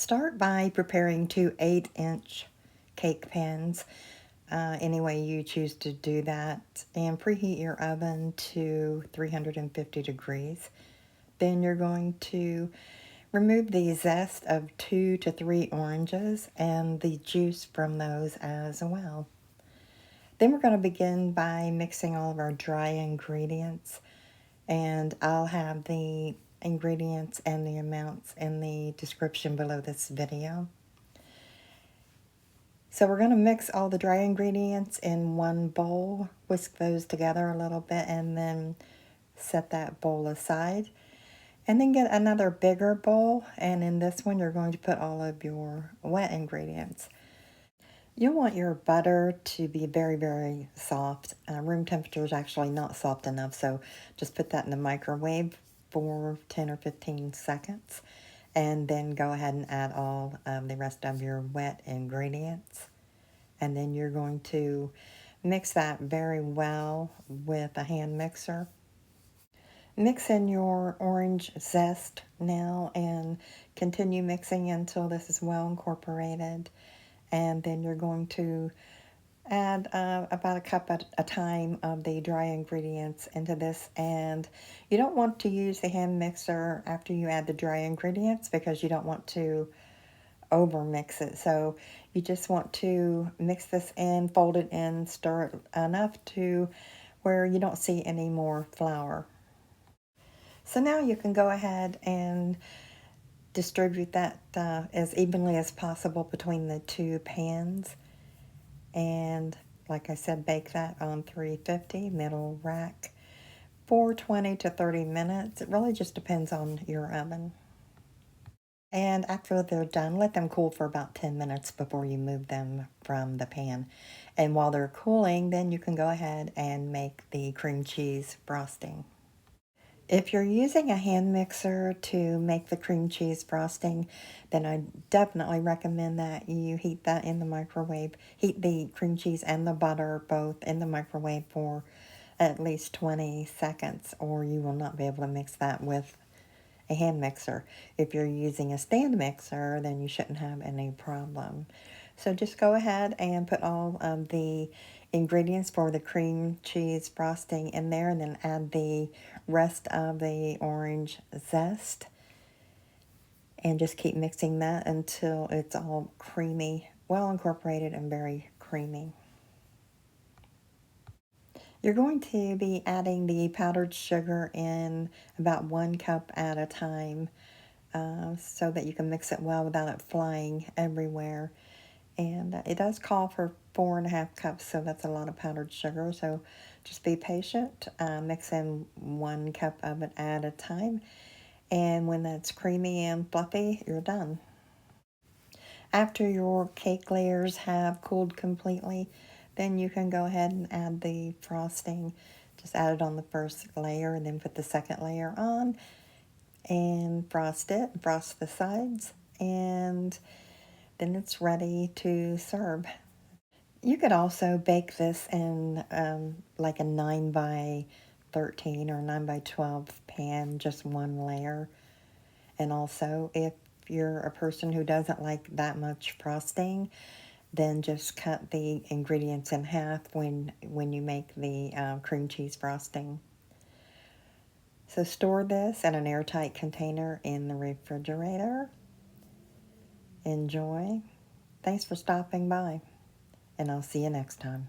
Start by preparing two 8-inch cake pans, any way you choose to do that, and preheat your oven to 350 degrees. Then you're going to remove the zest of 2 to 3 oranges and the juice from those as well. Then we're going to begin by mixing all of our dry ingredients, and I'll have the ingredients and the amounts in the description below this video. So we're going to mix all the dry ingredients in one bowl, whisk those together a little bit, and then set that bowl aside. And then get another bigger bowl, and in this one you're going to put all of your wet ingredients. You'll want your butter to be very, very soft. Room temperature is actually not soft enough, so just put that in the microwave for 10 or 15 seconds. And then go ahead and add all of the rest of your wet ingredients. And then you're going to mix that very well with a hand mixer. Mix in your orange zest now and continue mixing until this is well incorporated. And then you're going to add about a cup at a time of the dry ingredients into this. And you don't want to use the hand mixer after you add the dry ingredients because you don't want to over mix it. So you just want to mix this in, fold it in, stir it enough to where you don't see any more flour. So now you can go ahead and distribute that as evenly as possible between the two pans. And like I said, bake that on 350 middle rack for 20 to 30 minutes. It really just depends on your oven. And after they're done, let them cool for about 10 minutes before you move them from the pan. And while they're cooling, then you can go ahead and make the cream cheese frosting. If you're using a hand mixer to make the cream cheese frosting, then I definitely recommend that you heat that in the microwave. Heat the cream cheese and the butter both in the microwave for at least 20 seconds, or you will not be able to mix that with a hand mixer. If you're using a stand mixer, then you shouldn't have any problem. So just go ahead and put all of the ingredients for the cream cheese frosting in there, and then add the rest of the orange zest. And just keep mixing that until it's all creamy, well incorporated and very creamy. You're going to be adding the powdered sugar in about 1 cup at a time so that you can mix it well without it flying everywhere. And it does call for 4.5 cups, so that's a lot of powdered sugar. So just be patient. Mix in 1 cup of it at a time. And when that's creamy and fluffy, you're done. After your cake layers have cooled completely, then you can go ahead and add the frosting. Just add it on the first layer and then put the second layer on and frost it, frost the sides, and then it's ready to serve. You could also bake this in like a 9 by 13 or 9 by 12 pan, just one layer. And also, if you're a person who doesn't like that much frosting, then just cut the ingredients in half when you make the cream cheese frosting. So store this in an airtight container in the refrigerator. Enjoy. Thanks for stopping by, and I'll see you next time.